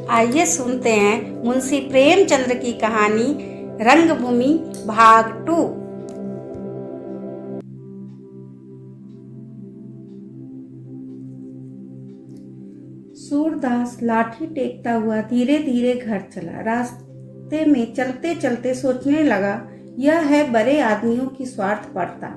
आइए सुनते हैं मुंशी प्रेमचंद्र की कहानी रंगभूमि भाग 2। सूरदास लाठी टेकता हुआ धीरे धीरे घर चला। रास्ते में चलते चलते सोचने लगा, यह है बड़े आदमियों की स्वार्थपरता।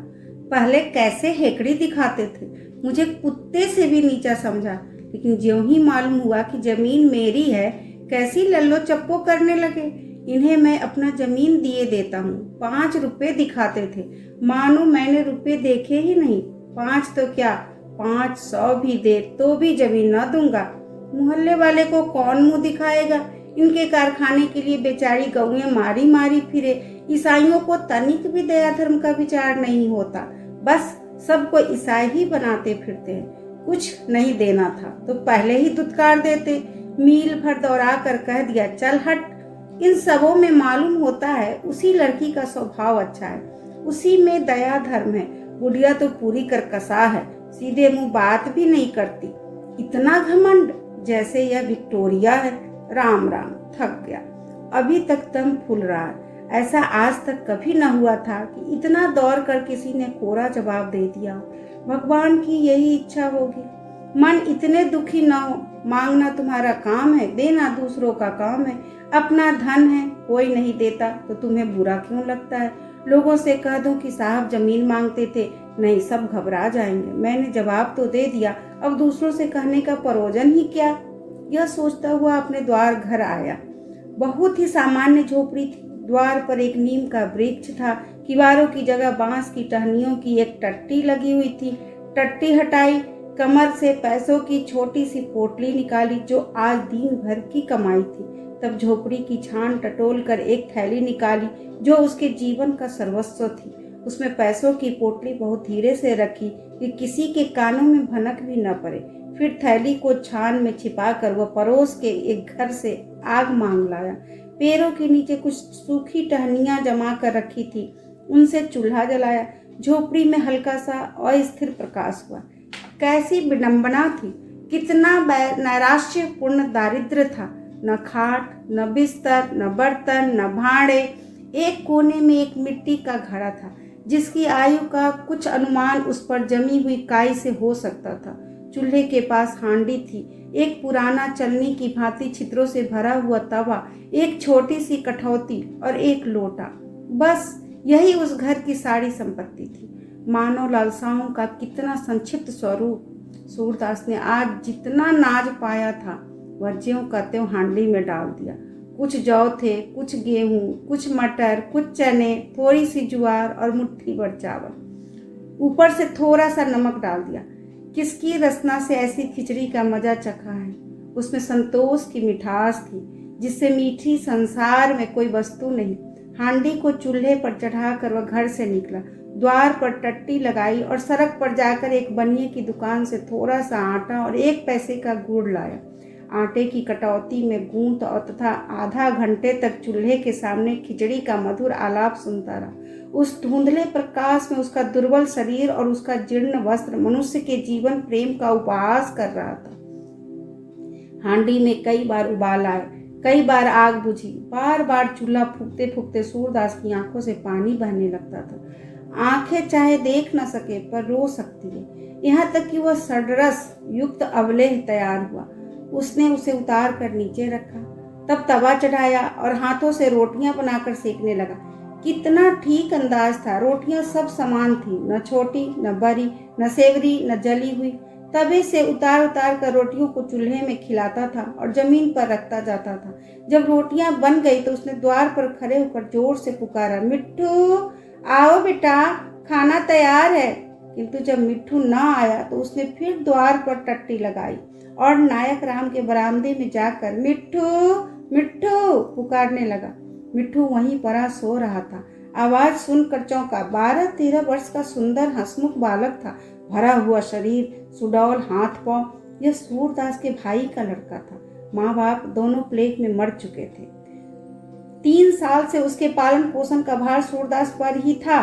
पहले कैसे हेकड़ी दिखाते थे, मुझे कुत्ते से भी नीचा समझा, लेकिन ज्यों ही मालूम हुआ कि जमीन मेरी है, कैसी लल्लो चप्पो करने लगे। इन्हें मैं अपना जमीन दिए देता हूँ। 5 रुपए दिखाते थे, मानो मैंने रुपए देखे ही नहीं। 5 तो क्या, 500 भी दे तो भी जमीन न दूंगा। मोहल्ले वाले को कौन मुंह दिखाएगा। इनके कारखाने के लिए बेचारी गौएं मारी मारी फिरे। ईसाइयों को तनिक भी दया धर्म का विचार नहीं होता, बस सबको ईसाई ही बनाते फिरते हैं। कुछ नहीं देना था तो पहले ही दुत्कार देते। मील भर दौड़ा कर कह दिया, चल हट। इन सबों में मालूम होता है उसी लड़की का स्वभाव अच्छा है, उसी में दया धर्म है। बुढ़िया तो पूरी कर कसा है, सीधे मुंह बात भी नहीं करती। इतना घमंड, जैसे यह विक्टोरिया है। राम राम, थक गया। अभी तक दम फूल रहा है। ऐसा आज तक कभी न हुआ था कि इतना दौड़ कर किसी ने कोरा जवाब दे दिया। भगवान की यही इच्छा होगी। मन इतने दुखी न हो। मांगना तुम्हारा काम है, देना दूसरों का काम है। अपना धन है, कोई नहीं देता तो तुम्हें बुरा क्यों लगता है। लोगों से कह दो कि साहब जमीन मांगते थे, नहीं सब घबरा जाएंगे। मैंने जवाब तो दे दिया, अब दूसरों से कहने का प्रयोजन ही क्या। यह सोचता हुआ अपने द्वार घर आया। बहुत ही सामान्य झोपड़ी थी। द्वार पर एक नीम का वृक्ष था। किवारों की जगह बांस की टहनियों की एक टट्टी लगी हुई थी। टट्टी हटाई, कमर से पैसों की छोटी सी पोटली निकाली जो आज दिन भर की कमाई थी। तब झोपड़ी की छान टटोल कर एक थैली निकाली जो उसके जीवन का सर्वस्व थी। उसमें पैसों की पोटली बहुत धीरे से रखी कि किसी के कानों में भनक भी न पड़े। फिर थैली को छान में छिपाकर वह पड़ोस के एक घर से आग मांग लाया। पेड़ों के नीचे कुछ सूखी टहनियां जमा कर रखी थी, उनसे चूल्हा जलाया। झोपड़ी में हल्का सा अस्थिर प्रकाश हुआ। कैसी विडंबना थी, कितना नैराश्यपूर्ण दारिद्र्य था। न खाट, न बिस्तर, न बर्तन, न भांडे। एक कोने में एक मिट्टी का घड़ा था जिसकी आयु का कुछ अनुमान उस पर जमी हुई काई से हो सकता था। चूल्हे के पास हांडी थी, एक पुराना चलनी की भांति छिद्रों से भरा हुआ तवा, एक छोटी सी कठौती और एक लोटा। बस यही उस घर की सारी संपत्ति थी। मानव लालसाओं का कितना संक्षिप्त स्वरूप। सूरदास ने आज जितना नाज पाया था वह ज्यों का त्यों हांडी में डाल दिया। कुछ जौ थे, कुछ गेहूं, कुछ मटर, कुछ चने, थोड़ी सी ज्वार और मुट्ठी भर चावल। ऊपर से थोड़ा सा नमक डाल दिया। किसकी रसना से ऐसी खिचड़ी का मजा चखा है। उसमें संतोष की मिठास थी जिससे मीठी संसार में कोई वस्तु नहीं। हांडी को चूल्हे पर चढ़ाकर वह घर से निकला। द्वार पर टट्टी लगाई और सड़क पर जाकर एक बनिए की दुकान से थोड़ा सा आटा और 1 पैसे का गुड़ लाया। आटे की कटौती में गूंथ और तथा आधा घंटे तक चूल्हे के सामने खिचड़ी का मधुर आलाप सुनता रहा। उस धुंधले प्रकाश में उसका दुर्बल शरीर और उसका जीर्ण वस्त्र मनुष्य के जीवन प्रेम का उपहास कर रहा था। हांडी में कई बार उबाल आए, कई बार आग बुझी। बार बार चूल्हा फूकते फूकते सूरदास की आंखों से पानी बहने लगता था। आंखें चाहे देख न सके पर रो सकती है। यहाँ तक कि वह सडरस युक्त अवलेह तैयार हुआ। उसने उसे उतार कर नीचे रखा, तब तवा चढ़ाया और हाथों से रोटियां बनाकर सेकने लगा। कितना ठीक अंदाज था। रोटियां सब समान थी, न छोटी न बड़ी, न सेवरी न जली हुई। तवे से उतार उतार कर रोटियों को चूल्हे में खिलाता था और जमीन पर रखता जाता था। जब रोटियां बन गई तो उसने द्वार पर खड़े होकर जोर से पुकारा, मिट्ठू आओ बेटा, खाना तैयार है। किंतु जब मिट्ठू न आया तो उसने फिर द्वार पर टट्टी लगाई और नायक राम के बरामदे में जाकर मिट्ठू मिट्ठू पुकारने लगा। मिट्ठू वहीं पड़ा सो रहा था। आवाज सुनकर चौंका। 12-13 वर्ष का सुंदर हंसमुख बालक था। भरा हुआ शरीर, सुडौल हाथ पांव। यह सूरदास के भाई का लड़का था। माँ बाप दोनों प्लेग में मर चुके थे। 3 साल से उसके पालन पोषण का भार सूरदास पर ही था।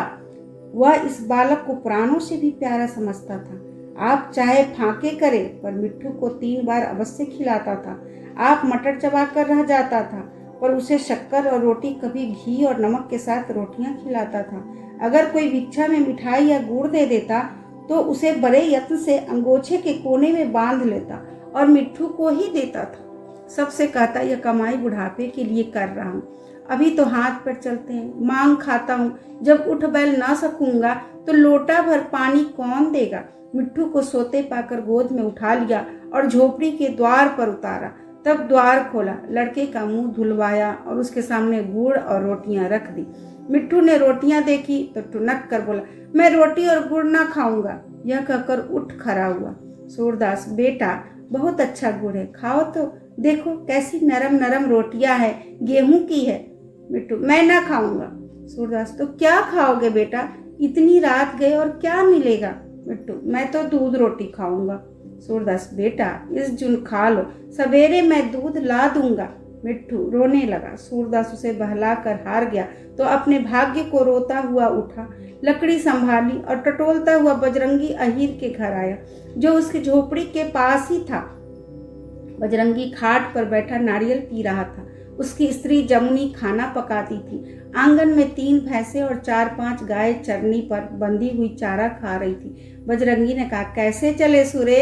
वह इस बालक को प्राणों से भी प्यारा समझता था। आप चाहे फांके करे पर मिट्ठू को 3 बार अवश्य खिलाता था। आप मटर चबा कर रह जाता था पर उसे शक्कर और रोटी, कभी घी और नमक के साथ रोटियां खिलाता था। अगर कोई भिक्षा में मिठाई या गुड़ दे देता तो उसे बड़े यत्न से अंगोछे के कोने में बांध लेता और मिट्ठू को ही देता था। सबसे कहता, यह कमाई बुढ़ापे के लिए कर रहा हूँ, अभी तो हाथ पर चलते हैं, मांग खाता हूँ, जब उठ बैल ना सकूंगा तो लोटा भर पानी कौन देगा। मिट्ठू को सोते पाकर गोद में उठा लिया और झोपड़ी के द्वार पर उतारा। तब द्वार खोला, लड़के का मुंह धुलवाया और उसके सामने गुड़ और रोटियां रख दी। मिट्ठू ने रोटियां देखी तो टुनक कर बोला, मैं रोटी और गुड़ ना खाऊंगा। यह कहकर उठ खड़ा हुआ। सूरदास, बेटा बहुत अच्छा गुड़ है, खाओ तो देखो कैसी नरम नरम रोटियां है, गेहूं की है। मिट्ठू, मैं ना खाऊंगा। सूरदास, तो क्या खाओगे बेटा, इतनी रात गए और क्या मिलेगा। मिट्ठू, मैं तो दूध रोटी खाऊंगा। सूरदास, बेटा इस जुन खा लो, सवेरे मैं दूध ला दूंगा। मिट्ठू रोने लगा। सूरदास उसे बहला कर हार गया तो अपने भाग्य को रोता हुआ उठा, लकड़ी संभाली और टटोलता हुआ बजरंगी अहीर के घर आया, जो उसकी झोपड़ी के पास ही था। बजरंगी खाट पर बैठा नारियल पी रहा था। उसकी स्त्री जमुनी खाना पकाती थी। आंगन में 3 भैंसे और 4-5 गाय चरनी पर बंधी हुई चारा खा रही थी। बजरंगी ने कहा, कैसे चले सूरे,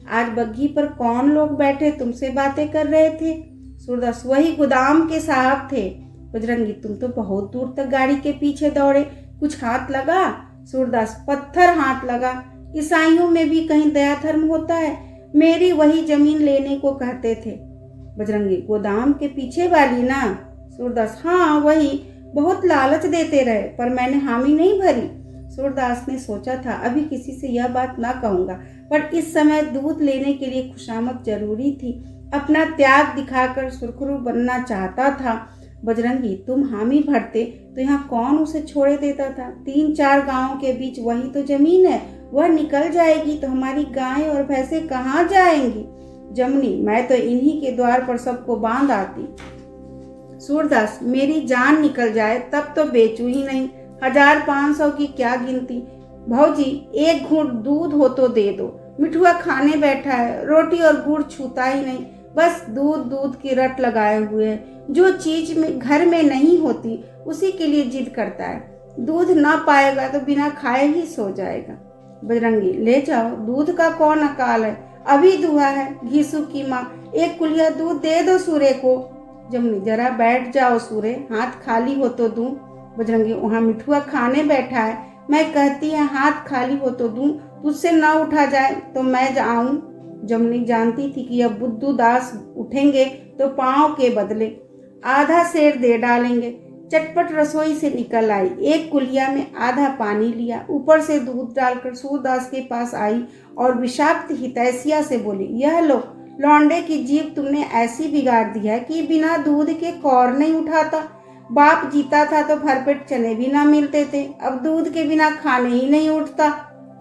आज बग्घी पर कौन लोग बैठे तुमसे बातें कर रहे थे। सूरदास, वही गोदाम के साहब थे। बजरंगी, तुम तो बहुत दूर तक गाड़ी के पीछे दौड़े, कुछ हाथ लगा। सूरदास, पत्थर हाथ लगा, ईसाइयों में भी कहीं दया धर्म होता है, मेरी वही जमीन लेने को कहते थे। बजरंगी, गोदाम के पीछे वाली ना। सूरदास, हाँ वही, बहुत लालच देते रहे पर मैंने हामी नहीं भरी। सूरदास ने सोचा था अभी किसी से यह बात ना कहूंगा, पर इस समय दूध लेने के लिए खुशामद जरूरी थी। अपना त्याग दिखाकर सुरखरू बनना चाहता था। बजरंगी, तुम हामी भरते तो यहाँ कौन उसे छोड़े देता था। 3-4 गांवों के बीच वही तो जमीन है, वह निकल जाएगी तो हमारी गायें और भैंसें कहाँ जाएंगी। जमुनी, मैं तो इन्हीं के द्वार पर सबको बांध आती। सूरदास, मेरी जान निकल जाए तब तो बेचू ही नहीं, 1000-500 की क्या गिनती। भौजी, एक घूंट दूध हो तो दे दो। मिठुआ खाने बैठा है, रोटी और गुड़ छूता ही नहीं, बस दूध दूध की रट लगाए हुए है। जो चीज में घर में नहीं होती उसी के लिए जिद करता है। दूध ना पाएगा तो बिना खाए ही सो जाएगा। बजरंगी, ले जाओ, दूध का कौन अकाल है, अभी दुआ है घीसू की माँ, एक कुलिया दूध दे दो सूरे को। जमुनी, जरा बैठ जाओ सूरे, हाथ खाली हो तो दूं। बजरंगी, वहाँ मिठुआ खाने बैठा है, मैं कहती है हाथ खाली हो तो दूं, तुझसे ना उठा जाए तो मैं आऊं। जमुनी जानती थी कि यह बुद्धू दास उठेंगे तो पाँव के बदले आधा सेर दे डालेंगे। चटपट रसोई से निकल आई, एक कुलिया में आधा पानी लिया, ऊपर से दूध डालकर सूरदास के पास आई और विषाक्त हितैषिया से बोली, यह लो, लौंडे की जीभ तुमने ऐसी बिगाड़ दी है कि बिना दूध के कौर नहीं उठाता। बाप जीता था तो भरपेट चने भी ना मिलते थे, अब दूध के बिना खाने ही नहीं उठता।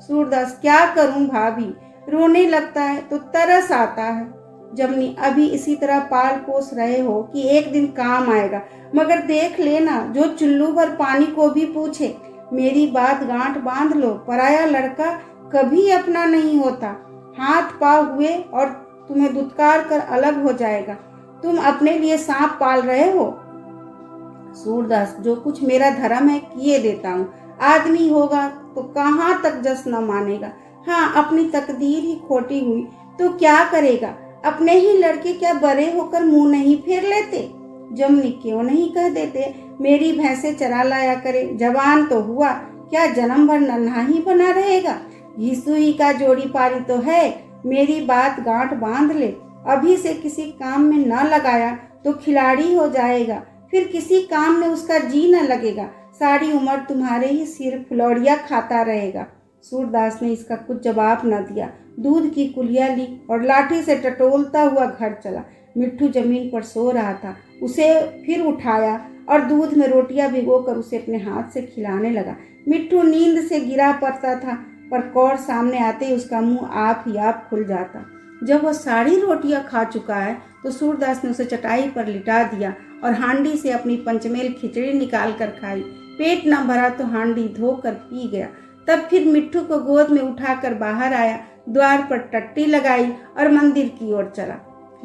सूरदास, क्या करूं भाभी, रोने लगता है तो तरस आता है। जमनी, अभी इसी तरह पाल पोस रहे हो कि एक दिन काम आएगा, मगर देख लेना जो चुल्लू भर पानी को भी पूछे। मेरी बात गांठ बांध लो, पराया लड़का कभी अपना नहीं होता, हाथ पाँव हुए और तुम्हें दुत्कार कर अलग हो जाएगा। तुम अपने लिए सांप पाल रहे हो। सूरदास, जो कुछ मेरा धर्म है किए देता हूँ, आदमी होगा तो कहाँ तक जस न मानेगा। हाँ, अपनी तकदीर ही खोटी हुई तो क्या करेगा, अपने ही लड़के क्या बड़े होकर मुंह नहीं फेर लेते। जमनी, क्यों नहीं कह देते मेरी भैंसे चरा लाया करे, जवान तो हुआ, क्या जन्म भर नन्हा ही बना रहेगा। घीसुई का जोड़ी पारी तो है, मेरी बात गांठ बांध ले, अभी से किसी काम में न लगाया तो खिलाड़ी हो जाएगा, फिर किसी काम में उसका जी न लगेगा, सारी उम्र तुम्हारे ही सिर फुलौड़िया खाता रहेगा। सूरदास ने इसका कुछ जवाब न दिया, दूध की कुलिया ली और लाठी से टटोलता हुआ घर चला। मिट्ठू जमीन पर सो रहा था, उसे फिर उठाया और दूध में रोटियां भिगोकर उसे अपने हाथ से खिलाने लगा। मिट्ठू नींद से गिरा पड़ता था, पर कौर सामने आते ही उसका मुंह आप ही आप खुल जाता। जब वह सारी रोटियां खा चुका है तो सूरदास ने उसे चटाई पर लिटा दिया और हांडी से अपनी पंचमेल खिचड़ी निकाल कर खाई। पेट न भरा तो हांडी धोकर पी गया। तब फिर मिट्ठू को गोद में उठाकर बाहर आया, द्वार पर टट्टी लगाई और मंदिर की ओर चला।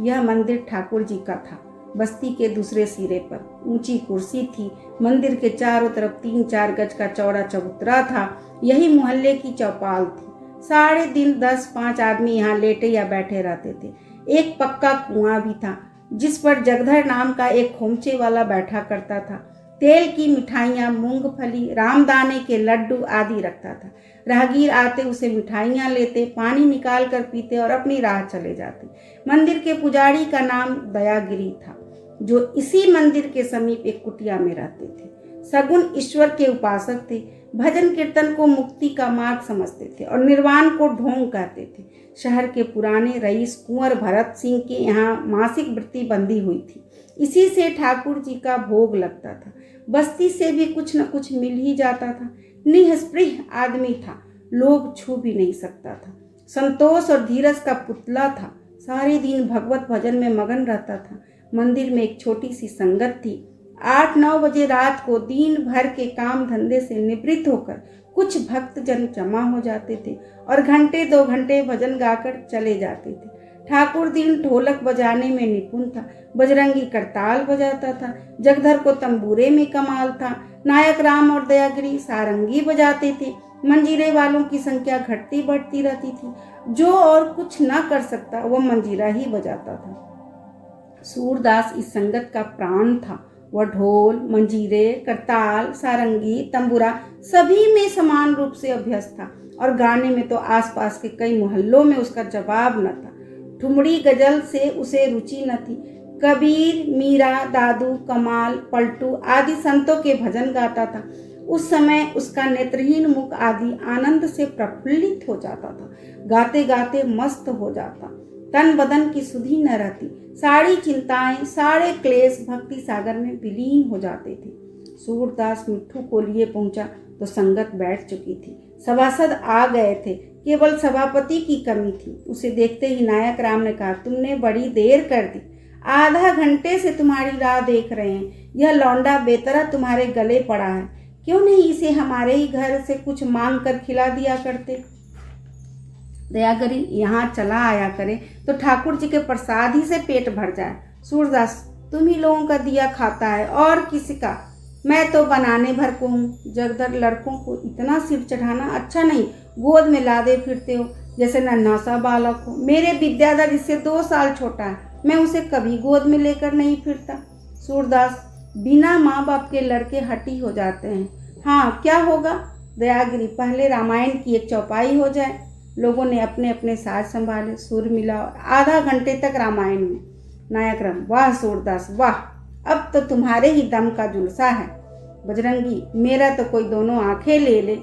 यह मंदिर ठाकुर जी का था। बस्ती के दूसरे सिरे पर ऊंची कुर्सी थी। मंदिर के चारों तरफ 3-4 गज का चौड़ा चबूतरा था। यही मोहल्ले की चौपाल थी। सारे दिन 10-5 आदमी यहाँ लेटे या बैठे रहते थे। एक पक्का कुआं भी था जिस पर जगधर नाम का एक खोमचे वाला बैठा करता था। तेल की मिठाइयाँ, मूंगफली, रामदाने के लड्डू आदि रखता था। राहगीर आते उसे मिठाइयाँ लेते, पानी निकाल कर पीते और अपनी राह चले जाते। मंदिर के पुजारी का नाम दयागिरी था, जो इसी मंदिर के समीप एक कुटिया में रहते थे। सगुन ईश्वर के उपासक थे। भजन कीर्तन को मुक्ति का मार्ग समझते थे और निर्वाण को ढोंग कहते थे। शहर के पुराने रईस कुंवर भरत सिंह के यहाँ मासिक वृत्ति बंधी हुई थी। इसी से ठाकुर जी का भोग लगता था। बस्ती से भी कुछ न कुछ मिल ही जाता था। निःस्पृह आदमी था, लोग छू भी नहीं सकता था। संतोष और धीरज का पुतला था। सारे दिन भगवत भजन में मगन रहता था। मंदिर में एक छोटी सी संगत थी। 8-9 बजे रात को दिन भर के काम धंधे से निवृत्त होकर कुछ भक्तजन जमा हो जाते थे और घंटे 2 घंटे भजन गाकर चले जाते थे। ठाकुर दिन ढोलक बजाने में निपुण था। बजरंगी करताल बजाता था। जगधर को तंबूरे में कमाल था। नायक राम और दयागिरी सारंगी बजाते थे। मंजीरे वालों की संख्या घटती बढ़ती रहती थी। जो और कुछ ना कर सकता वह मंजीरा ही बजाता था। सूरदास इस संगत का प्राण था। वह ढोल, मंजीरे, करताल, सारंगी, तंबूरा सभी में समान रूप से अभ्यस्त था और गाने में तो आसपास के कई मोहल्लों में उसका जवाब न था। ठुमरी गजल से उसे रुचि न थी। कबीर, मीरा, दादू, कमाल, पलटू आदि संतों के भजन गाता था। उस समय उसका नेत्रहीन मुख आदि आनंद से प्रफुल्लित हो जाता था। गाते गाते मस्त हो जाता। तन बदन की सुधि न रहती। सारी चिंताएं, सारे क्लेश भक्ति सागर में विलीन हो जाते थे। सूरदास मिट्ठू को लिए पहुंचा तो संगत बैठ चुकी थी। सभासद आ गए थे, केवल सभापति की कमी थी। उसे देखते ही नायक राम ने कहा, तुमने बड़ी देर कर दी। आधा घंटे से तुम्हारी राह देख रहे हैं। यह लौंडा बेतरा तुम्हारे गले पड़ा है। क्यों नहीं इसे हमारे ही घर से कुछ मांग कर खिला दिया करते। दयागिरी यहाँ चला आया करे तो ठाकुर जी के प्रसाद ही से पेट भर जाए। सूरदास, तुम ही लोगों का दिया खाता है और किसी का? मैं तो बनाने भर को हूँ। जगदर, लड़कों को इतना सिर चढ़ाना अच्छा नहीं। गोद में लादे फिरते हो जैसे नन्हा सा बालक हो। मेरे विद्याधर इससे 2 साल छोटा है। मैं उसे कभी गोद में लेकर नहीं फिरता। सूरदास, बिना माँ बाप के लड़के हठी हो जाते हैं। हाँ, क्या होगा? दयागिरी, पहले रामायण की एक चौपाई हो जाए। लोगों ने अपने अपने साज संभाले, सुर मिला और आधा घंटे तक रामायण में। नायक राम, वाह सूरदास वाह, अब तो तुम्हारे ही दम का जुलसा है। बजरंगी, मेरा तो कोई दोनों आंखें ले ले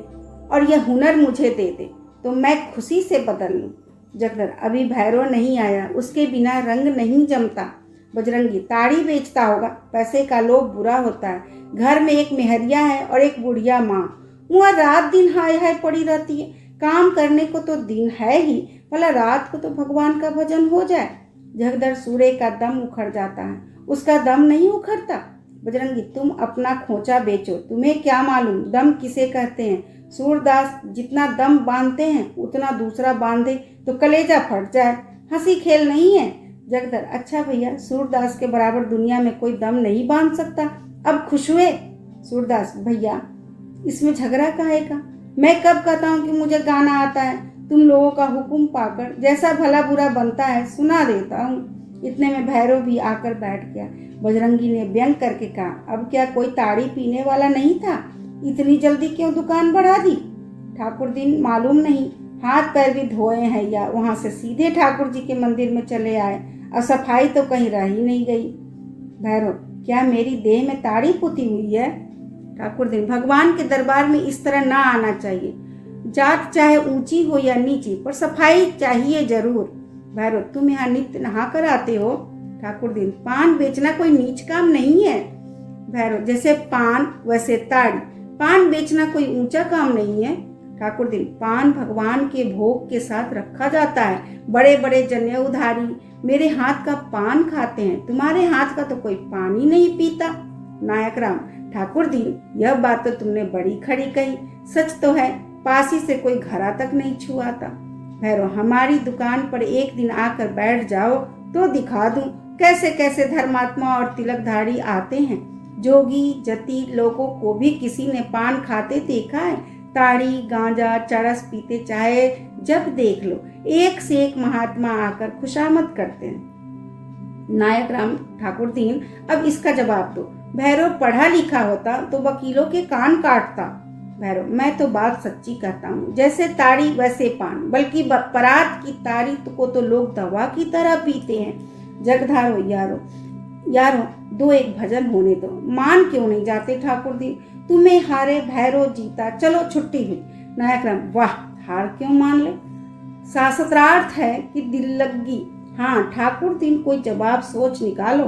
और यह हुनर मुझे दे दे तो मैं खुशी से बदल लूँ। जगदर, अभी भैरव नहीं आया, उसके बिना रंग नहीं जमता। बजरंगी, ताड़ी बेचता होगा, पैसे का लोभ बुरा होता है। घर में एक मेहरिया है और एक बुढ़िया माँ, वह रात दिन हाय हाय पड़ी रहती है। काम करने को तो दिन है ही, भला रात को तो भगवान का भजन हो जाए। जगदर, सूर्य का दम उखड़ जाता है, उसका दम नहीं उखड़ता। बजरंगी, तुम अपना खोचा बेचो, तुम्हें क्या मालूम दम किसे कहते हैं। सूरदास, जितना दम बांधते हैं उतना दूसरा बांधे तो कलेजा फट जाए, हंसी खेल नहीं है। जगदर, अच्छा भैया, सूरदास के बराबर दुनिया में कोई दम नहीं बांध सकता। अब खुश हुए? सूरदास, भैया इसमें झगड़ा काहे का? मैं कब कहता हूँ कि मुझे गाना आता है? तुम लोगों का हुक्म पाकर जैसा भला बुरा बनता है सुना देता हूँ। इतने में भैरव भी आकर बैठ गया। बजरंगी ने व्यंग करके कहा, अब क्या कोई ताड़ी पीने वाला नहीं था? इतनी जल्दी क्यों दुकान बढ़ा दी? ठाकुर दिन मालूम नहीं, हाथ पैर भी धोए हैं या वहाँ से सीधे ठाकुर जी के मंदिर में चले आए और सफाई तो कहीं रह ही नहीं गई। भैरव, क्या मेरी देह में ताड़ी पुती हुई है? ठाकुर दिन, भगवान के दरबार में इस तरह ना आना चाहिए। जात चाहे ऊंची हो या नीची, पर सफाई चाहिए जरूर। भैरव, तुम यहाँ नित्य नहा कर आते हो? ठाकुर दिन, पान बेचना कोई नीच काम नहीं है। भैरव, जैसे पान वैसे ताड़ी, पान बेचना कोई ऊंचा काम नहीं है। ठाकुर दिन, पान भगवान के भोग के साथ रखा जाता है। बड़े बड़े जनेऊधारी मेरे हाथ का पान खाते हैं, तुम्हारे हाथ का तो कोई पानी नहीं पीता। नायक राम, ठाकुर दिन, यह बात तो तुमने बड़ी खड़ी कही। सच तो है, पासी से कोई घड़ा तक नहीं छुआता। भैरव, हमारी दुकान पर एक दिन आकर बैठ जाओ तो दिखा दूं कैसे कैसे धर्मात्मा और तिलकधारी आते हैं। जोगी जति लोगों को भी किसी ने पान खाते देखा है? ताड़ी गांजा चरस पीते चाहे जब देख लो, एक से एक महात्मा आकर खुशामद करते हैं। नायक राम ठाकुर दीन, अब इसका जवाब दो। भैरव, पढ़ा लिखा होता तो वकीलों के कान काटता। भैरव, मैं तो बात सच्ची कहता हूँ, जैसे ताड़ी वैसे पान, बल्कि परात की ताड़ी को तो लोग दवा की तरह पीते हैं। जगधारो यारो दो एक भजन होने दो। मान क्यों नहीं जाते ठाकुर दीन? तुम्हें हारे भैरव जीता, चलो छुट्टी हुई। नायक राम, वाह, हार क्यों मान ले? शास्त्रार्थ है कि दिल लगी। हाँ ठाकुर दीन, कोई जवाब सोच निकालो।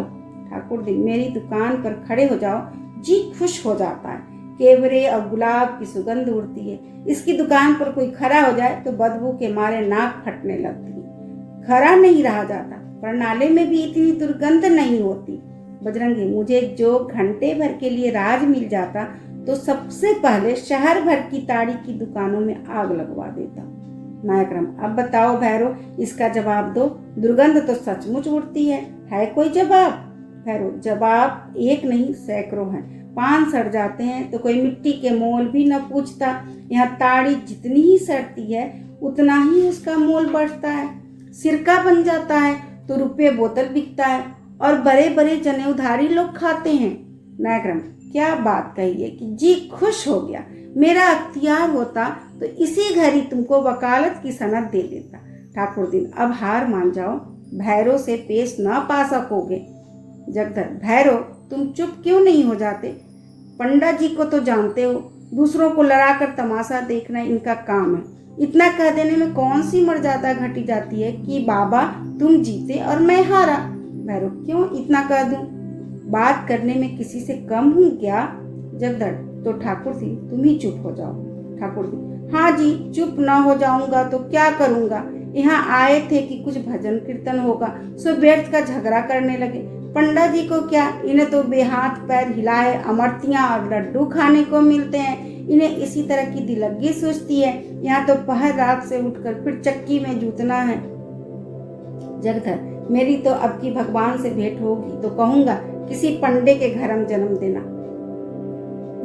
ठाकुर दीन, मेरी दुकान पर खड़े हो जाओ, जी खुश हो जाता है। केवरे और गुलाब की सुगंध उड़ती है। इसकी दुकान पर कोई खड़ा हो जाए तो बदबू के मारे नाक फटने लगती है। खड़ा नहीं रहा जाता, पर नाले में भी इतनी दुर्गंध नहीं होती। बजरंगी, मुझे जो घंटे भर के लिए राज मिल जाता तो सबसे पहले शहर भर की ताड़ी की दुकानों में आग लगवा देता। नायक राम, अब बताओ भैरव, इसका जवाब दो। दुर्गंध तो सचमुच उड़ती है कोई जवाब? भैरव, जवाब एक नहीं सैकड़ों हैं। पान सड़ जाते हैं तो कोई मिट्टी के मोल भी न पूछता। यहाँ ताड़ी जितनी ही सड़ती है उतना ही उसका मोल बढ़ता है। सिरका बन जाता है तो रुपये बोतल बिकता है और बड़े बड़े जनेऊधारी लोग खाते हैं। नायक राम, क्या बात कही है कि जी खुश हो गया। मेरा अख्तियार होता तो इसी घर ही तुमको वकालत की सनद दे देता। ठाकुर दीन, अब हार मान जाओ, भैरव से पेश न पा सकोगे। जगधर, भैरव, तुम चुप क्यों नहीं हो जाते? पंडा जी को तो जानते हो, दूसरों को लड़ाकर तमाशा देखना इनका काम है। इतना कह देने में कौन सी मर्यादा घटी जाती है कि बाबा तुम जीते और मैं हारा। भैरव, क्यों इतना कह दूं? बात करने में किसी से कम हूं क्या? जगधर, तो ठाकुर जी तुम ही चुप हो जाओ। ठाकुर जी, हाँ जी, चुप ना हो जाऊंगा तो क्या करूंगा? यहाँ आए थे कि कुछ भजन कीर्तन होगा, सो व्यर्थ का झगड़ा करने लगे। पंडा जी को क्या, इन्हें तो बेहाथ पैर हिलाए अमरतियां और लड्डू खाने को मिलते हैं। इन्हें इसी तरह की दिलगी सूझती है। यहाँ तो पहर रात से उठकर फिर चक्की में जूतना है। जगधर, मेरी तो अब की भगवान से भेंट होगी तो कहूंगा किसी पंडे के घर हम जन्म देना।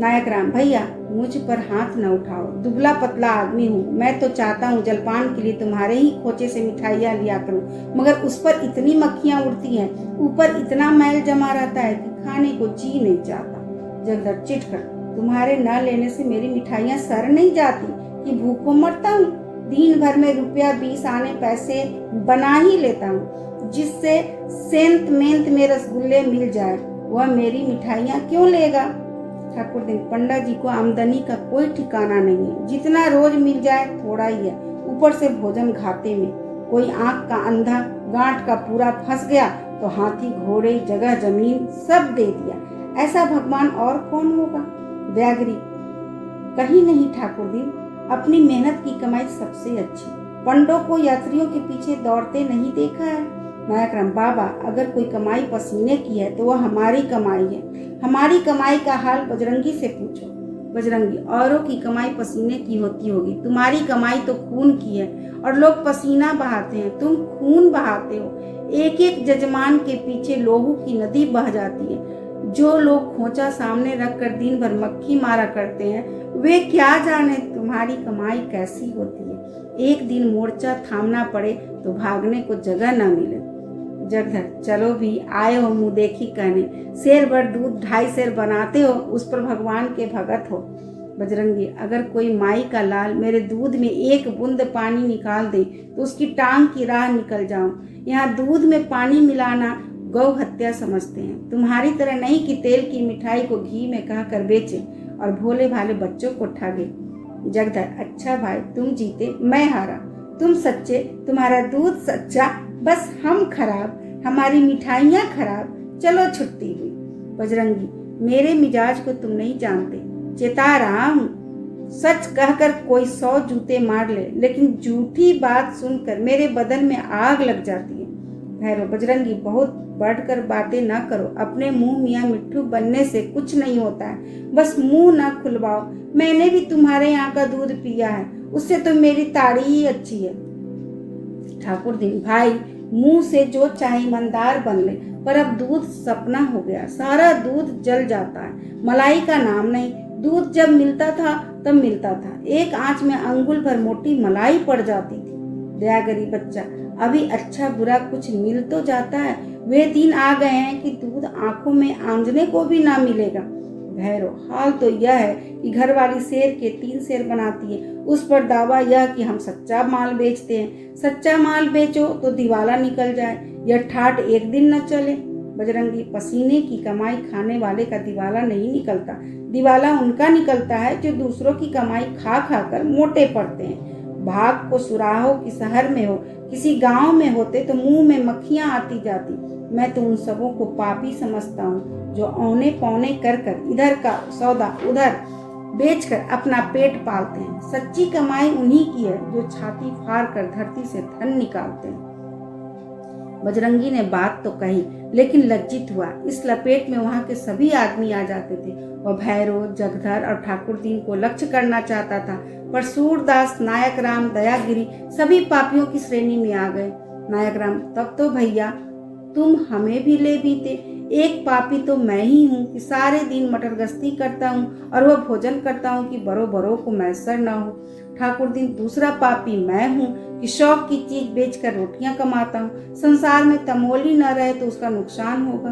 नायक राम, भैया मुझ पर हाथ न उठाओ, दुबला पतला आदमी हूँ। मैं तो चाहता हूँ जलपान के लिए तुम्हारे ही खोचे से मिठाइयाँ लिया करूँ, मगर उस पर इतनी मक्खियाँ उड़ती हैं, ऊपर इतना मैल जमा रहता है कि खाने को जी नहीं चाहता। जगधर चिढ़ कर, तुम्हारे न लेने से मेरी मिठाइयाँ सड़ नहीं जाती कि भूखों मरता हूँ? दिन भर में रुपया 20 आने पैसे बना ही लेता हूँ, जिससे सेंत मेंत में रसगुल्ले मिल जाए। वह मेरी मिठाइयाँ क्यों लेगा? ठाकुर दीन, पंडा जी को आमदनी का कोई ठिकाना नहीं है, जितना रोज मिल जाए थोड़ा ही है, ऊपर से भोजन घाटे में। कोई आंख का अंधा गांठ का पूरा फंस गया तो हाथी घोड़े जगह जमीन सब दे दिया। ऐसा भगवान और कौन होगा? व्याघ्री, कहीं नहीं ठाकुर दीन, अपनी मेहनत की कमाई सबसे अच्छी। पंडों को यात्रियों के पीछे दौड़ते नहीं देखा है। नायक राम, बाबा अगर कोई कमाई पसीने की है तो वह हमारी कमाई है। हमारी कमाई का हाल बजरंगी से पूछो। बजरंगी, औरों की कमाई पसीने की होती होगी, तुम्हारी कमाई तो खून की है और लोग पसीना बहाते हैं, तुम खून बहाते हो। एक एक जजमान के पीछे लोहू की नदी बह जाती है। जो लोग खोचा सामने रखकर दिन भर मक्खी मारा करते हैं, वे क्या जाने तुम्हारी कमाई कैसी होती है। एक दिन मोर्चा थामना पड़े तो भागने को जगह न मिले। जगधर, चलो भी आए हो मुँह देखी कहने, शेर भर दूध 2.5 सेर बनाते हो, उस पर भगवान के भगत हो। बजरंगी, अगर कोई माई का लाल मेरे दूध में एक बूंद पानी निकाल दे तो उसकी टांग की राह निकल जाऊं। यहाँ दूध में पानी मिलाना गौ हत्या समझते हैं, तुम्हारी तरह नहीं कि तेल की मिठाई को घी में कहकर बेचे और भोले भाले बच्चों को ठगे। जगधर, अच्छा भाई, तुम जीते मैं हारा, तुम सच्चे, तुम्हारा दूध सच्चा, बस हम खराब, हमारी मिठाइयाँ खराब, चलो छुट्टी हुई। बजरंगी, मेरे मिजाज को तुम नहीं जानते, चेता रहा हूँ। सच कहकर कोई 100 जूते मार ले, लेकिन झूठी बात सुनकर मेरे बदन में आग लग जाती है। भैरव, बजरंगी बहुत बढ़कर बातें ना करो, अपने मुंह मियाँ मिट्ठू बनने से कुछ नहीं होता है, बस मुंह ना खुलवाओ। मैंने भी तुम्हारे यहाँ का दूध पिया है, उससे तो मेरी ताड़ी ही अच्छी है। ठाकुर दिन भाई मुंह से जो चाहे ईमानदार बन ले, पर अब दूध सपना हो गया, सारा दूध जल जाता है, मलाई का नाम नहीं। दूध जब मिलता था तब मिलता था, एक आंच में अंगुल भर मोटी मलाई पड़ जाती थी। दया गरीब बच्चा, अभी अच्छा बुरा कुछ मिल तो जाता है, वे दिन आ गए हैं कि दूध आंखों में आंजने को भी ना मिलेगा। भैरव, हाल तो यह है कि घरवाली शेर के 3 शेर बनाती है, उस पर दावा यह कि हम सच्चा माल बेचते हैं। सच्चा माल बेचो तो दिवाला निकल जाए, यह ठाठ एक दिन न चले। बजरंगी, पसीने की कमाई खाने वाले का दिवाला नहीं निकलता, दिवाला उनका निकलता है जो दूसरों की कमाई खा खा कर मोटे पड़ते हैं। भाग को सुराहो कि शहर में हो, किसी गांव में होते तो मुंह में मक्खियां आती जाती। मैं तो उन सबों को पापी समझता हूँ जो औने पौने कर कर इधर का सौदा उधर बेचकर अपना पेट पालते हैं। सच्ची कमाई उन्हीं की है जो छाती फाड़ कर धरती से धन निकालते हैं। बजरंगी ने बात तो कही, लेकिन लज्जित हुआ। इस लपेट में वहां के सभी आदमी आ जाते थे। वह भैरव, जगधर और ठाकुर दीन को लक्ष्य करना चाहता था, पर सूरदास, नायक राम, दयागिरी सभी पापियों की श्रेणी में आ गए। नायक राम, तब तो भैया तुम हमें भी ले बीते। एक पापी तो मैं ही हूँ कि सारे दिन मटर गश्ती करता हूँ और वह भोजन करता हूँ कि बड़ों बड़ों को मैसर न हो। ठाकुर दिन, दूसरा पापी मैं हूँ कि शौक की चीज बेचकर रोटियां कमाता हूँ। संसार में तमोली न रहे तो उसका नुकसान होगा।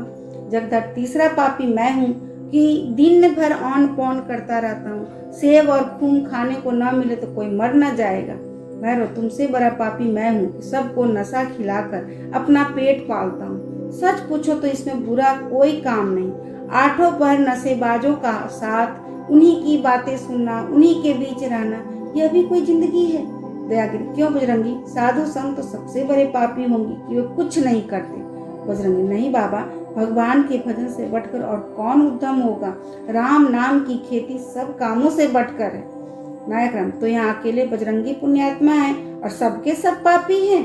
जगधर, तीसरा पापी मैं हूँ कि दिन भर औन पौन करता रहता हूँ। सेब और खून खाने को न मिले तो कोई मर न जाएगा। भैरव, तुमसे बड़ा पापी मैं हूँ कि सबको नशा खिलाकर अपना पेट पालता हूँ। सच पूछो तो इसमें बुरा कोई काम नहीं। आठों पहर नशेबाजों का साथ, उन्हीं की बातें सुनना, उन्हीं के बीच रहना, यह भी कोई जिंदगी है? दयागिरी, क्यों बजरंगी, साधु संत तो सबसे बड़े पापी होंगे कि वे कुछ नहीं करते। बजरंगी, नहीं बाबा, भगवान के भजन से बढ़कर और कौन उद्यम होगा। राम नाम की खेती सब कामों से बढ़कर है। नायक राम, तो यहाँ अकेले बजरंगी पुण्यात्मा है और सबके सब पापी हैं।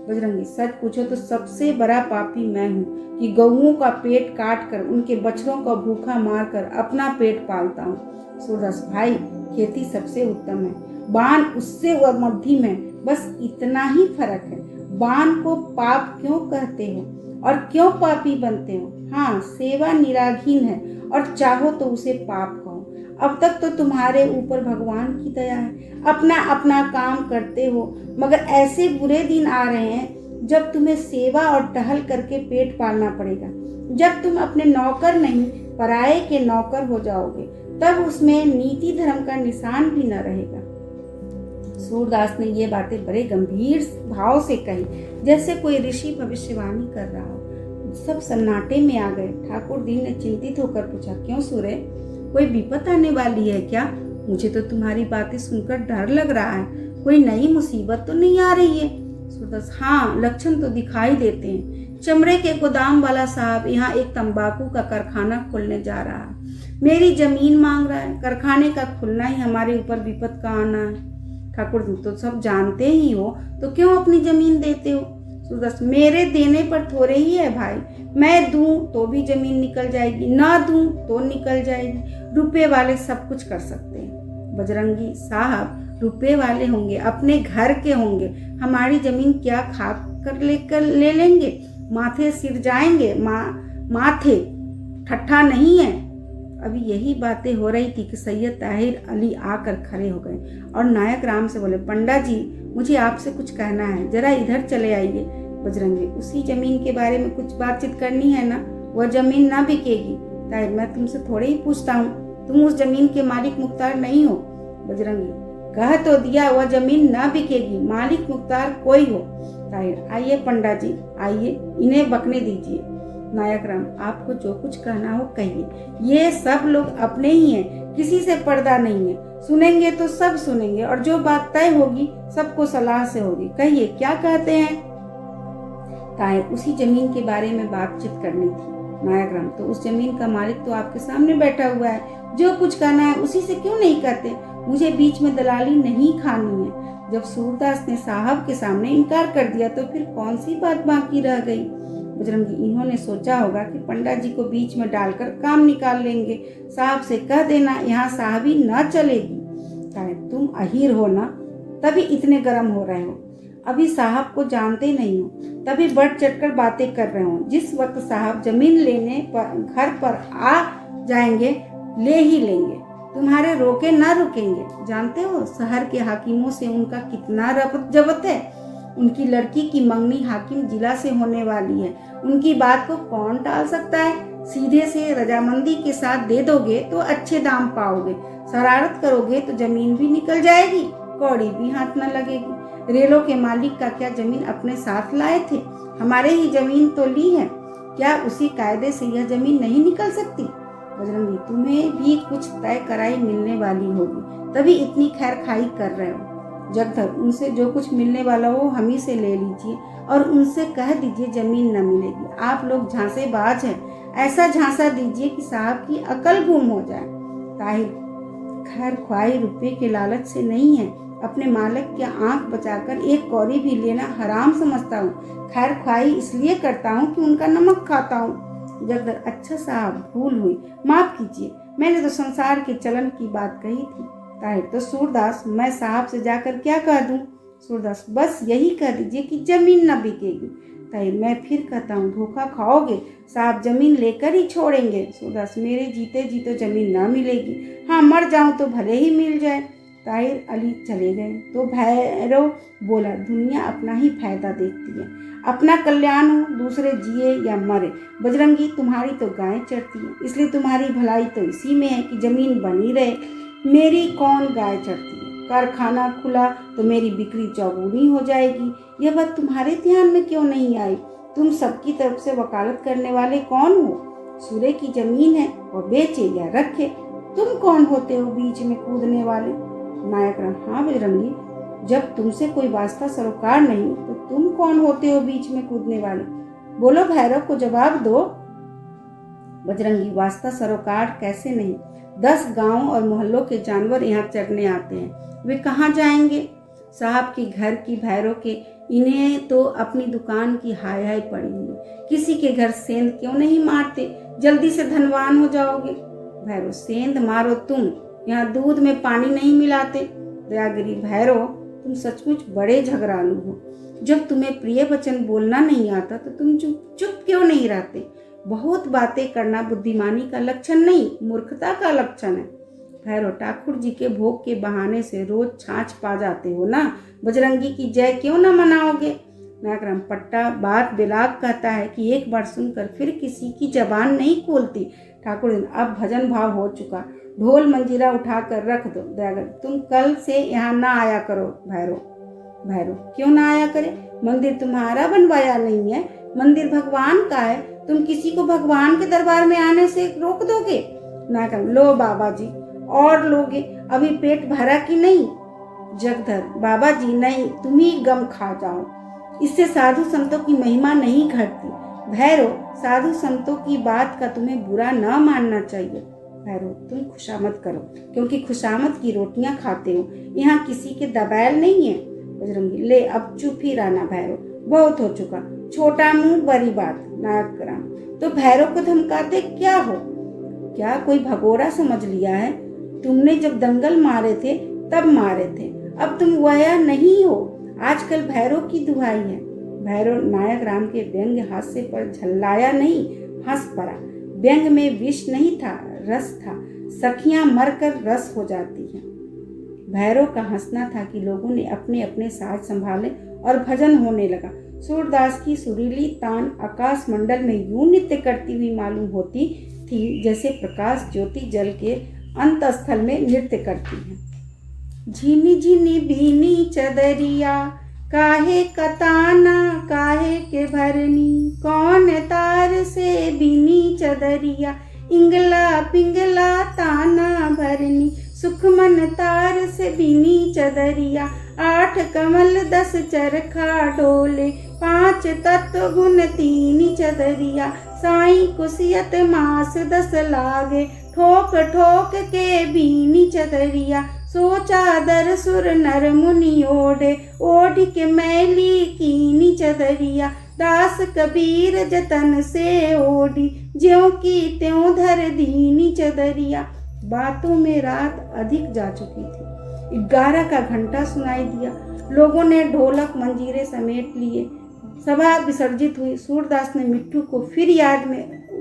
बजरंगी, सच पूछो तो सबसे बड़ा पापी मैं हूँ कि गौओं का पेट काट कर उनके बछड़ों का भूखा मारकर अपना पेट पालता हूँ। सूरदास, भाई खेती सबसे उत्तम है, बाण उससे वह मध्यम है, बस इतना ही फर्क है। बाण को पाप क्यों कहते हो और क्यों पापी बनते हो? हाँ, सेवा निराघीन है और चाहो तो उसे पाप कहो। अब तक तो तुम्हारे ऊपर भगवान की दया है, अपना अपना काम करते हो, मगर ऐसे बुरे दिन आ रहे हैं जब तुम्हें सेवा और टहल करके पेट पालना पड़ेगा। जब तुम अपने नौकर नहीं पराये के नौकर हो जाओगे, तब उसमें नीति धर्म का निशान भी न रहेगा। सूरदास ने ये बातें बड़े गंभीर भाव से कही, जैसे कोई ऋषि भविष्यवाणी कर रहा हो। सब सन्नाटे में आ गए। ठाकुर दीन ने चिंतित होकर पूछा, क्यों सूरे, कोई विपत आने वाली है क्या? मुझे तो तुम्हारी बातें सुनकर डर लग रहा है, कोई नई मुसीबत तो नहीं आ रही है? सूरदास, हाँ, लक्षण तो दिखाई देते हैं। चमड़े के गोदाम वाला साहब यहाँ एक तंबाकू का कारखाना खोलने जा रहा है, मेरी जमीन मांग रहा है। कारखाने का खुलना ही हमारे ऊपर विपत का आना है। ठाकुर, तो सब जानते ही हो, तो क्यों अपनी जमीन देते हो? सूरदास, मेरे देने पर थोड़े ही है भाई, मैं दूं तो भी जमीन निकल जाएगी, ना दूं तो निकल जाएगी। रुपए वाले सब कुछ कर सकते हैं। बजरंगी साहब रुपए वाले होंगे, अपने घर के होंगे, हमारी जमीन क्या खा कर ले लेंगे? माथे सिर जाएंगे, माथे ठट्ठा नहीं है। अभी यही बातें हो रही थी कि सैयद ताहिर अली आकर खड़े हो गए और नायक राम से बोले, पंडा जी, मुझे आपसे कुछ कहना है, जरा इधर चले आइए। बजरंगी, उसी जमीन के बारे में कुछ बातचीत करनी है ना? वह जमीन ना बिकेगी। ताहिर, मैं तुमसे थोड़े ही पूछता हूँ, तुम उस जमीन के मालिक मुख्तार नहीं हो। बजरंगी, कह तो दिया, वह जमीन ना बिकेगी, मालिक मुख्तार कोई हो। ताहिर, आइए पंडा जी, आइए, इन्हें बकने दीजिए। नायक राम, आपको जो कुछ कहना हो कहिए, ये सब लोग अपने ही हैं, किसी से पर्दा नहीं है, सुनेंगे तो सब सुनेंगे और जो बात तय होगी सबको सलाह से होगी। कहिए, क्या कहते हैं? ताहिर, उसी जमीन के बारे में बातचीत करनी थी। नायक राम, तो उस जमीन का मालिक तो आपके सामने बैठा हुआ है, जो कुछ कहना है उसी से क्यों नहीं कहते? मुझे बीच में दलाली नहीं खानी है। जब सूरदास ने साहब के सामने इनकार कर दिया तो फिर कौन सी बात बाकी रह गई? बजरंगी, इन्होंने सोचा होगा कि पंडा जी को बीच में डालकर काम निकाल लेंगे। साहब से कह देना यहाँ साहबी न चलेगी। ताहिर, तुम अहीर हो ना, तभी इतने गर्म हो रहे हो। अभी साहब को जानते नहीं हो, तभी बढ़ चढ़कर बातें कर रहे हो। जिस वक्त साहब जमीन लेने पर घर पर आ जाएंगे, ले ही लेंगे, तुम्हारे रोके ना रुकेंगे। जानते हो शहर के हाकिमों से उनका कितना रफत जबत है। उनकी लड़की की मंगनी हाकिम जिला से होने वाली है। उनकी बात को कौन टाल सकता है। सीधे से रजामंदी के साथ दे दोगे तो अच्छे दाम पाओगे, शरारत करोगे तो जमीन भी निकल जाएगी, कौड़ी भी हाथ न लगेगी। रेलों के मालिक का क्या जमीन अपने साथ लाए थे? हमारे ही जमीन तो ली है, क्या उसी कायदे से यह जमीन नहीं निकल सकती? बजरंगी, तुम्हें भी कुछ तय कराई मिलने वाली होगी, तभी इतनी खैर खाई कर रहे हो। जगधर, उनसे जो कुछ मिलने वाला हो हम ही से ले लीजिए और उनसे कह दीजिए जमीन न मिलेगी। आप लोग झांसेबाज हैं, ऐसा झांसा दीजिए कि साहब की अकल गुम हो जाए। ताहिर, खैर ख्वाही रुपये के लालच से नहीं है, अपने मालिक की आंख बचाकर एक कौड़ी भी लेना हराम समझता हूँ। खैर ख्वाही इसलिए करता हूँ कि उनका नमक खाता हूँ। जगदर, अच्छा साहब भूल हुई, माफ कीजिए, मैंने तो संसार के चलन की बात कही थी। ताहिर, तो सूरदास, मैं साहब से जाकर क्या कह दूं? सूरदास, बस यही कह दीजिए कि जमीन न बिकेगी। ताहिर, मैं फिर कहता हूँ धोखा खाओगे, साहब जमीन लेकर ही छोड़ेंगे। सूरदास, मेरे जीते जी तो जमीन ना मिलेगी, हाँ मर जाऊं तो भले ही मिल जाए। ताहिर अली चले गए तो भैरव बोला, दुनिया अपना ही फायदा देखती है, अपना कल्याण हो, दूसरे जिए या मरे। बजरंगी, तुम्हारी तो गाय चढ़ती है, इसलिए तुम्हारी भलाई तो इसी में है कि जमीन बनी रहे। मेरी कौन गाय चढ़ती है? कारखाना खुला तो मेरी बिक्री चौगुनी हो जाएगी। यह बात तुम्हारे ध्यान में क्यों नहीं आई? तुम सबकी तरफ से वकालत करने वाले कौन हो? सूर्य की जमीन है, और बेचे या रखे, तुम कौन होते हो बीच में कूदने वाले? नायक राम, हाँ बजरंगी, जब तुमसे कोई वास्ता सरोकार नहीं तो तुम कौन होते हो बीच में कूदने वाले? बोलो, भैरव को जवाब दो। बजरंगी, वास्ता सरोकार कैसे नहीं, 10 गांव और मोहल्लों के जानवर यहाँ चरने आते हैं, वे कहाँ जाएंगे? साहब के घर की भैरव के, इन्हें तो अपनी दुकान की हाय हाय पड़ी हुई, किसी के घर सेंध क्यों नहीं मारते, जल्दी से धनवान हो जाओगे। भैरव, सेंध मारो तुम, यहाँ दूध में पानी नहीं मिलाते। दयागिरी, भैरव तुम सचमुच बड़े झगड़ालू हो, जब तुम्हें प्रिय वचन बोलना नहीं आता तो तुम चुप क्यों नहीं रहते? बहुत बातें करना बुद्धिमानी का लक्षण नहीं, मूर्खता का लक्षण है। भैरव, ठाकुर जी के भोग के बहाने से रोज छाछ पा जाते हो ना, बजरंगी की जय क्यों न मनाओगे? नायकराम, पट्टा बात बिलाग कहता है कि एक बार सुनकर फिर किसी की जबान नहीं खोलती। ठाकुर जी, अब भजन भाव हो चुका, ढोल मंजीरा उठाकर रख दो। दयागर, तुम कल से यहाँ ना आया करो। भैरव, क्यों ना आया करे? मंदिर तुम्हारा बनवाया नहीं है, मंदिर भगवान का है, तुम किसी को भगवान के दरबार में आने से रोक दोगे? नायक, लो बाबा जी, और लोगे, अभी पेट भरा कि नहीं? जगधर, बाबा जी नहीं, तुम ही गम खा जाओ, इससे साधु संतों की महिमा नहीं घटती। भैरव, साधु संतों की बात का तुम्हें बुरा न मानना चाहिए। भैरव, तुम खुशामद करो, क्योंकि खुशामद की रोटियां खाते हो, यहाँ किसी के दबैल नहीं है। बजरंगी, ले अब चुप ही रहना भैरव, बहुत हो चुका, छोटा मुंह बड़ी बात। नायक राम, तो भैरव को धमकाते क्या हो? क्या कोई भगोड़ा समझ लिया है? तुमने जब दंगल मारे थे तब मारे थे, अब तुम वह नहीं हो। आजकल भैरव की दुहाई है। भैरव नायक राम के व्यंग्य हास्य पर झल्लाया नहीं, हंस पड़ा। व्यंग में विष नहीं था, रस था, सखियां मरकर रस हो जाती हैं। भैरव का हंसना था कि लोगों ने अपने अपने साज संभाले और भजन होने लगा। सूरदास की सुरीली तान आकाश मंडल में यूं नृत्य करती हुई मालूम होती थी जैसे प्रकाश ज्योति जल के अंतस्थल में नृत्य करती है। झिनी झिनी बीनी चदरिया, काहे कताना काहे के भरनी, कौन तार से बीनी चदरिया, इंगला पिंगला ताना भरनी, सुखमन तार से बीनी चदरिया, 8 कमल 10 चरखा डोले, 5 तत्व गुण 3 चदरिया, साई कुसियत मास 10 लागे, ठोक ठोक के बीनी चदरिया, सो चादर सुर नर मुनि ओढ़े, ओढ़ के मैली कीनी चदरिया, दास कबीर जतन से ओढ़ी, ज्यों की त्यों धर दीनी चदरिया। बातों में रात अधिक जा चुकी थी। 11 का घंटा सुनाई दिया। लोगों ने ढोलक मंजीरे समेट लिए। सभा विसर्जित हुई। सूरदास ने मिट्टू को फिर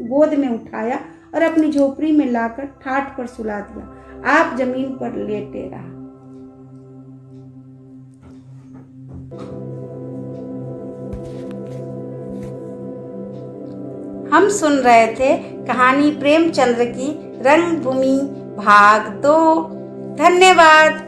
गोद में उठाया और अपनी झोपड़ी में लाकर ठाठ पर सुला दिया। आप जमीन पर लेटे रहा। हम सुन रहे थे कहानी प्रेमचंद्र की रंगभूमि भाग 2। धन्यवाद।